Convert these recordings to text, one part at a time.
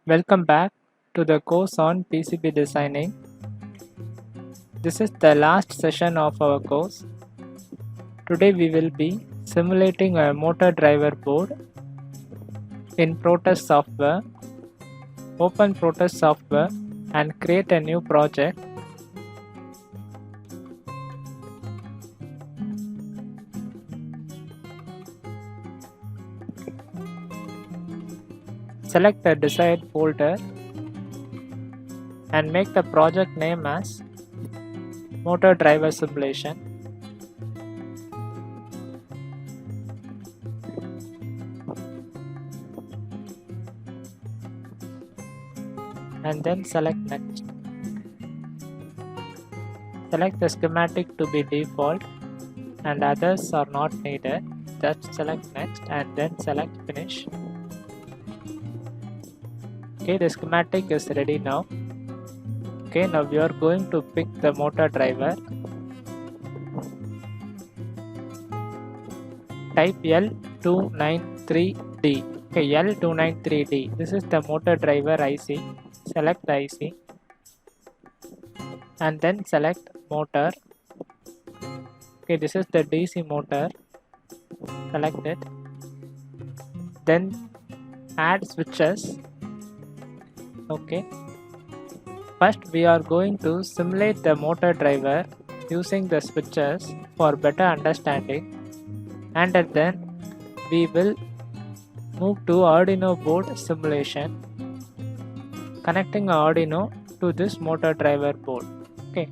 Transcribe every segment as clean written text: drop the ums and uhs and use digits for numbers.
Welcome back to the course on PCB designing. This is the last session of our course. Today we will be simulating a motor driver board in Protest software. Open Protest software and create a new project. Select the desired folder and make the project name as Motor Driver Simulation. And then select next. Select the schematic to be default and others are not needed. Just select next and then select finish. Okay, the schematic is ready now. Okay, now we are going to pick the motor driver. Type L293D. Okay, L293D. This is the motor driver IC. Select the IC and then select motor. Okay, this is the DC motor. Select it. Then add switches. Okay. First we are going to simulate the motor driver using the switches for better understanding, and then we will move to Arduino board simulation, connecting Arduino to this motor driver board. Okay.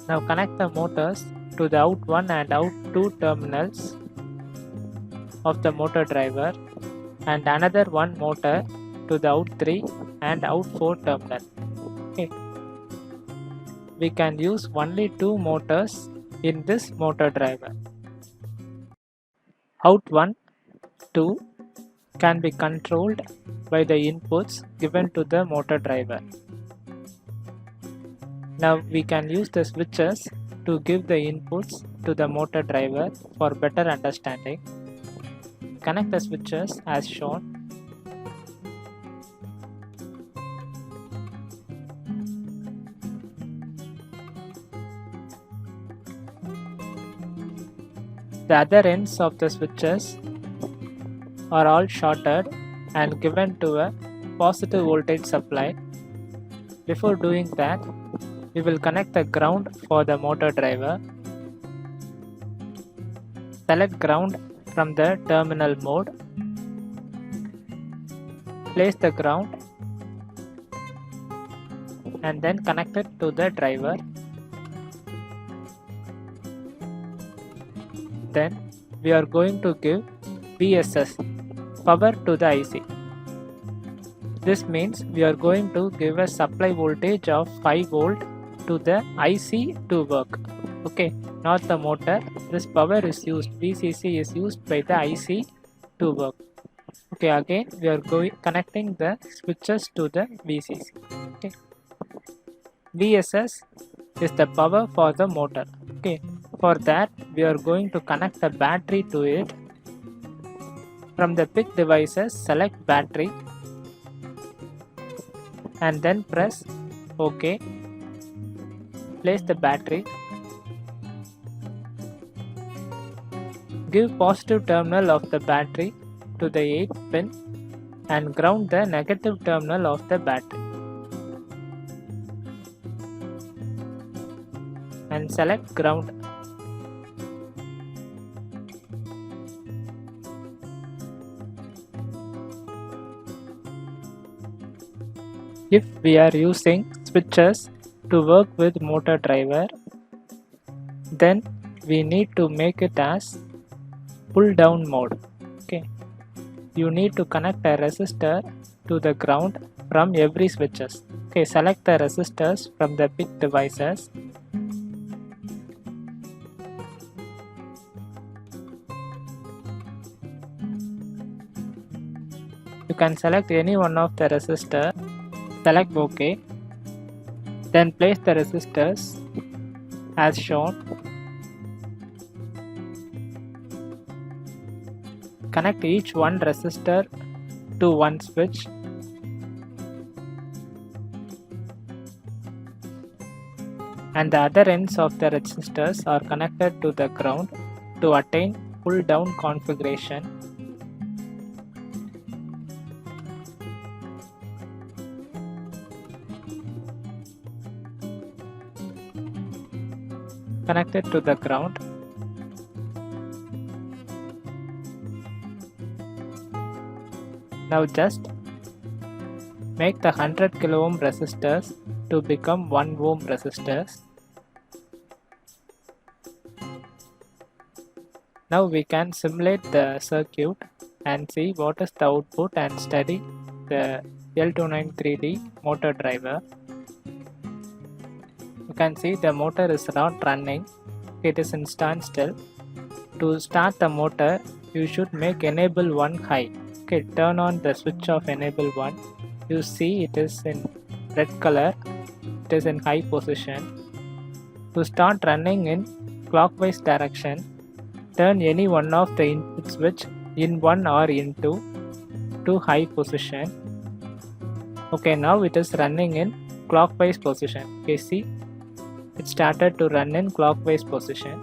Now connect the motors to the out1 and out2 terminals of the motor driver and another one motor to the out3 and out4 terminal. Okay. We can use only two motors in this motor driver. Out1, 2 can be controlled by the inputs given to the motor driver. Now we can use the switches to give the inputs to the motor driver for better understanding. Connect the switches as shown. The other ends of the switches are all shorted and given to a positive voltage supply. Before doing that, we will connect the ground for the motor driver. Select ground from the terminal mode. Place the ground and then connect it to the driver. Then we are going to give VSS, power to the IC. This means we are going to give a supply voltage of 5 volt to the IC to work. Okay, not the motor. This power is used, VCC is used by the IC to work. Okay, again we are connecting the switches to the VCC. Okay. VSS is the power for the motor. Okay. For that, we are going to connect the battery to it. From the pick devices, select battery and then press OK. Place the battery. Give positive terminal of the battery to the 8th pin and ground the negative terminal of the battery. And select ground. If we are using switches to work with motor driver, then we need to make it as pull down mode. Okay. You need to connect a resistor to the ground from every switches. Okay, select the resistors from the pick devices. You can select any one of the resistor. Select OK. Then place the resistors as shown. Connect each one resistor to one switch and the other ends of the resistors are connected to the ground to attain pull down configuration. Connected to the ground. Now just make the 100 kilo ohm resistors to become 1 ohm resistors. Now we can simulate the circuit and see what is the output and study the L293D motor driver. You can see the motor is not running, it is in standstill. To start the motor, you should make enable 1 high. Okay, turn on the switch of enable 1. You see it is in red color, it is in high position. To start running in clockwise direction, turn any one of the input switch in 1 or in 2 to high position. Okay, now it is running in clockwise position. Okay, see, it started to run in clockwise position.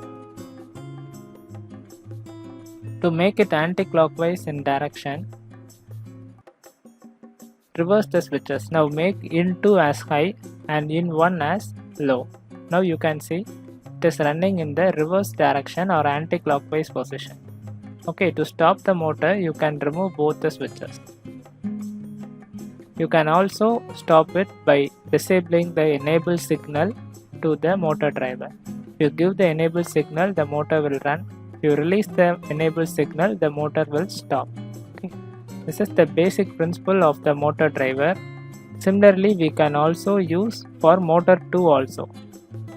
To make it anti-clockwise in direction, reverse the switches. Now make in 2 as high and in 1 as low. Now you can see it is running in the reverse direction or anti-clockwise position. Okay, to stop the motor, you can remove both the switches. You can also stop it by disabling the enable signal to the motor driver. If you give the enable signal, the motor will run. If you release the enable signal, the motor will stop. Okay. This is the basic principle of the motor driver. Similarly, we can also use for motor 2 also.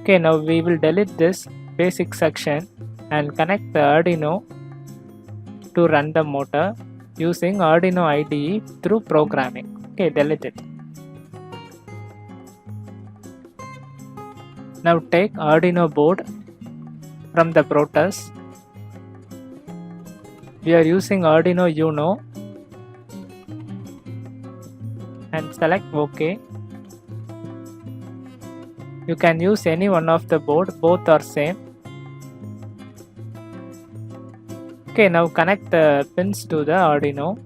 Okay, now we will delete this basic section and connect the Arduino to run the motor using Arduino IDE through programming. Okay, delete it. Now take Arduino board from the Protus. We are using Arduino Uno and select OK. You can use any one of the board, both are same. Okay, now connect the pins to the Arduino.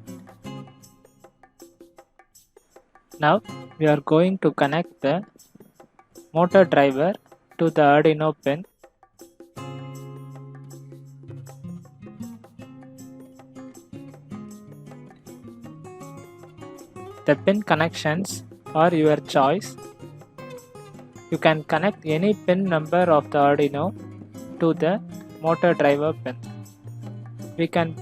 Now we are going to connect the motor driver to the Arduino pin. The pin connections are your choice. You can connect any pin number of the Arduino to the motor driver pin. We can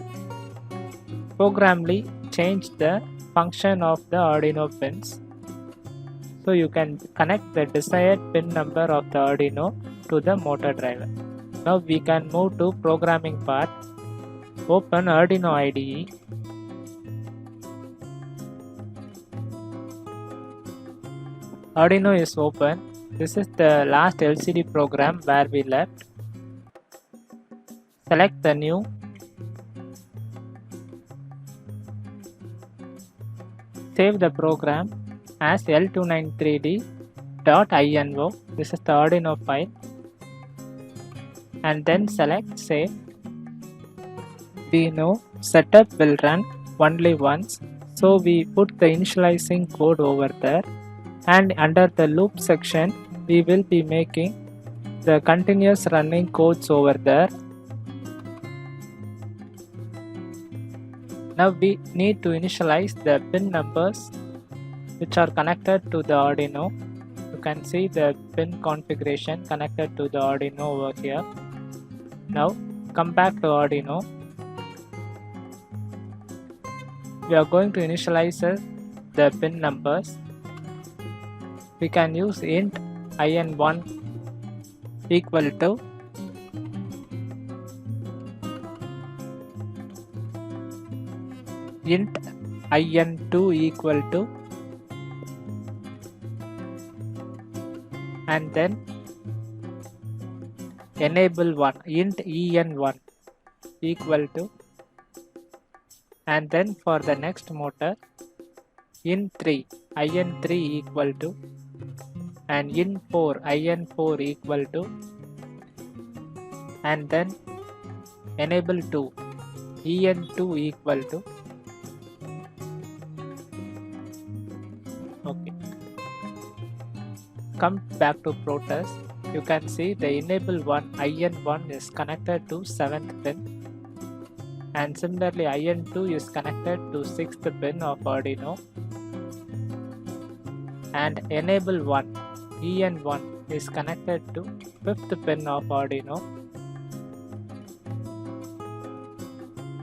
programmably change the function of the Arduino pins. So you can connect the desired pin number of the Arduino to the motor driver. Now we can move to programming part. Open Arduino IDE. Arduino is open. This is the last LCD program where we left. Select the new. Save the program as L293D.INO. This is the Arduino file. And then select save. We know setup will run only once. So we put the initializing code over there. And under the loop section, we will be making the continuous running codes over there. Now we need to initialize the pin numbers which are connected to the Arduino. You can see the pin configuration connected to the Arduino over here. Now come back to Arduino. We are going to initialize the pin numbers. We can use int in1 equal to int in2 equal to, and then enable 1 int en1 equal to, and then for the next motor int3 in3 equal to, and in4 in4 equal to, and then enable 2 en2 equal to. Okay, come back to Protus. You can see the enable 1 in1 is connected to 7th pin, and similarly in2 is connected to 6th pin of Arduino, and enable 1 en1 is connected to 5th pin of Arduino.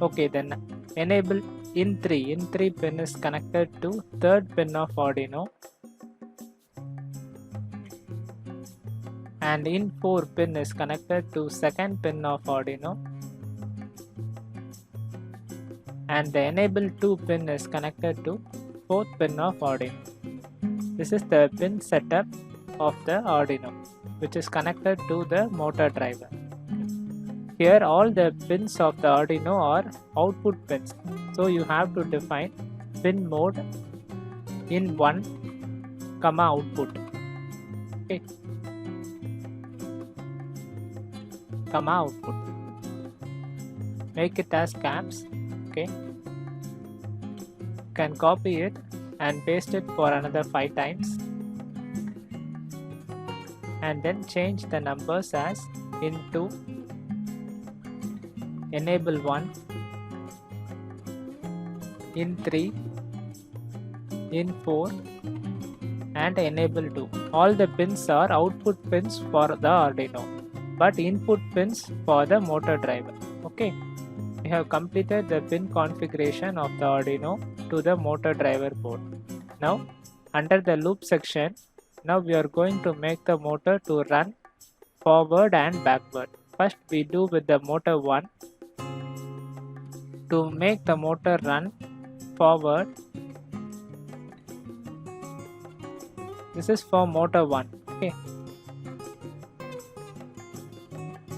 Okay, then enable in3 pin is connected to 3rd pin of Arduino, and in4 pin is connected to 2nd pin of Arduino, and the enable 2 pin is connected to 4th pin of Arduino. This is the pin setup of the Arduino, which is connected to the motor driver. Here all the pins of the Arduino are output pins, so you have to define pin mode in1 comma output. Okay, comma output, make it as caps. Okay, you can copy it and paste it for another 5 times, and then change the numbers as in2 enable 1 in3 in4 and enable 2. All the pins are output pins for the Arduino, but input pins for the motor driver. Okay, we have completed the pin configuration of the Arduino to the motor driver board. Now under the loop section, now we are going to make the motor to run forward and backward. First we do with the motor 1. To make the motor run forward, this is for motor 1. Okay,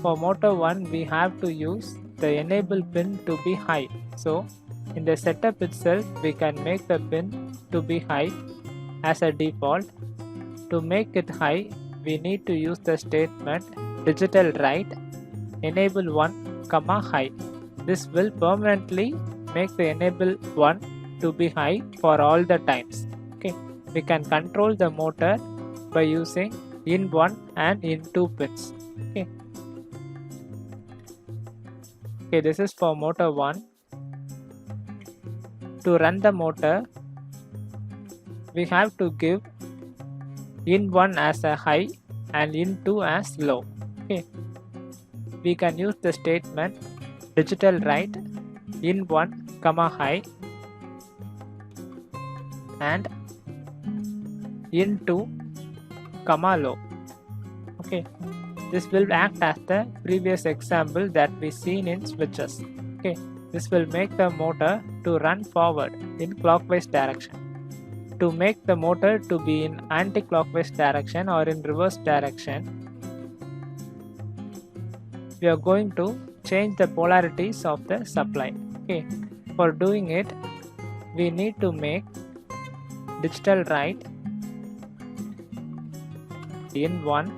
for motor 1 we have to use the enable pin to be high. So in the setup itself we can make the pin to be high as a default. To make it high, we need to use the statement digital write enable 1 comma high. This will permanently make the enable 1 to be high for all the times. Okay, we can control the motor by using in1 and in2 pins. Okay, okay, this is for motor 1. To run the motor, we have to give in1 as a high and in2 as low. Okay, we can use the statement digital write in1 comma high and in2 comma low. Okay, this will act as the previous example that we seen in switches. Okay, this will make the motor to run forward in clockwise direction. To make the motor to be in anti-clockwise direction or in reverse direction, we are going to change the polarities of the supply. Okay, for doing it, we need to make digital write in1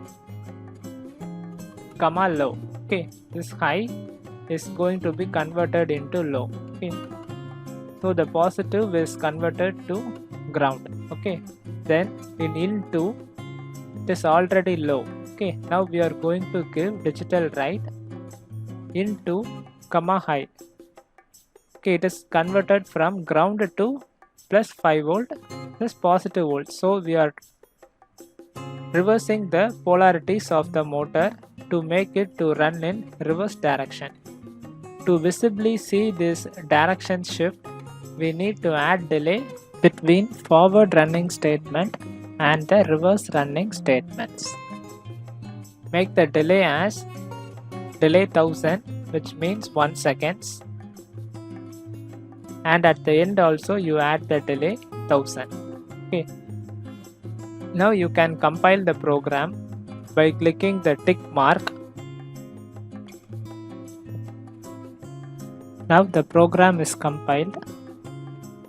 comma low. Okay, this high is going to be converted into low. Okay, so the positive is converted to ground. Okay, then in in2 it is already low. Okay, now we are going to give digital write in2 comma high. Okay, it is converted from ground to plus 5 volt plus positive volt. So we are reversing the polarities of the motor to make it to run in reverse direction. To visibly see this direction shift, we need to add delay between forward running statement and the reverse running statements. Make the delay as delay 1000, which means 1 seconds, and at the end also you add the delay 1000. Okay, now you can compile the program by clicking the tick mark. Now the program is compiled.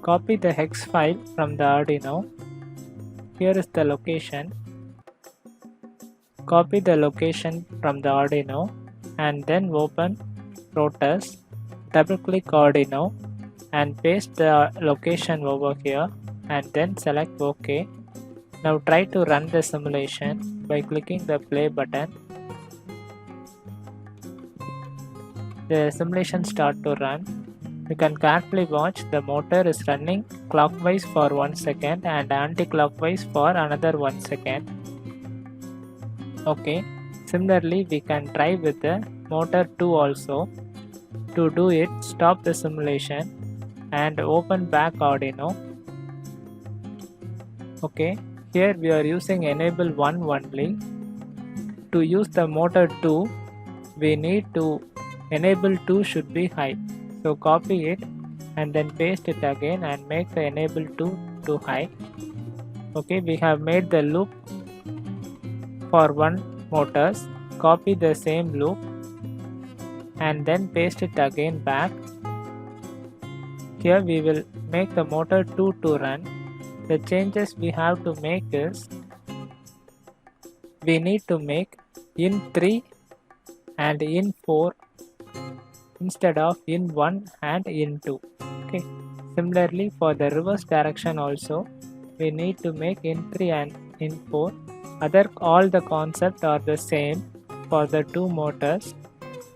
Copy the hex file from the Arduino. Here is the location. Copy the location from the Arduino and then open Protus, double click Arduino and paste the location over here and then select OK. Now try to run the simulation by clicking the play button. The simulation start to run. You can carefully watch the motor is running clockwise for 1 second and anti-clockwise for another 1 second. Okay, similarly we can try with the motor 2 also. To do it, stop the simulation and open back Arduino. Okay, here we are using enable 1 only. To use the motor 2, we need to enable 2 should be high. So copy it and then paste it again and make the enable 2 to high. Okay, we have made the loop for 1 motors. Copy the same loop and then paste it again back. Here we will make the motor 2 to run. The changes we have to make is, we need to make in 3 and in 4 instead of in 1 and in 2. Okay. Similarly for the reverse direction also, we need to make in 3 and in 4. All the concepts are the same for the 2 motors.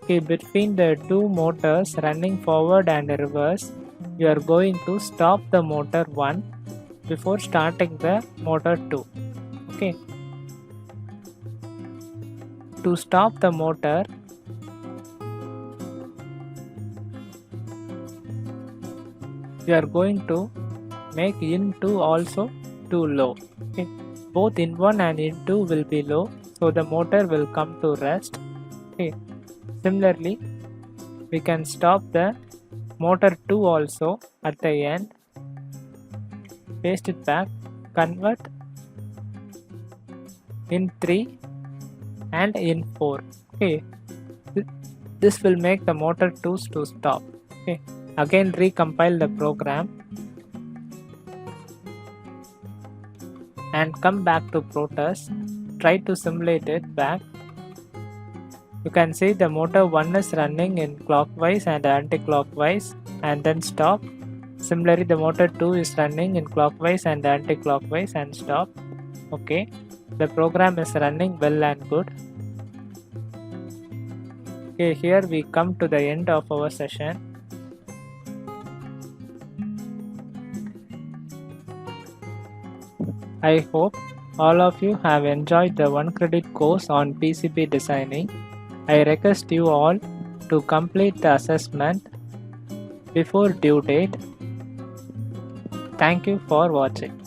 Okay, between the 2 motors running forward and reverse, you are going to stop the motor 1 before starting the motor 2. Okay. To stop the motor, we are going to make in 2 also too low. Okay. Both in 1 and in 2 will be low, so the motor will come to rest. Okay. Similarly, we can stop the motor 2 also at the end. Paste it back, convert in 3 and in 4. Okay. This will make the motor 2s to stop. Okay. Again recompile the program and come back to Protus. Try to simulate it back. You can see the motor 1 is running in clockwise and anti-clockwise and then stop. Similarly the motor 2 is running in clockwise and anti-clockwise and stop. Okay, the program is running well and good. Okay, here we come to the end of our session. I hope all of you have enjoyed the 1 credit course on PCB designing. I request you all to complete the assessment before due date. Thank you for watching.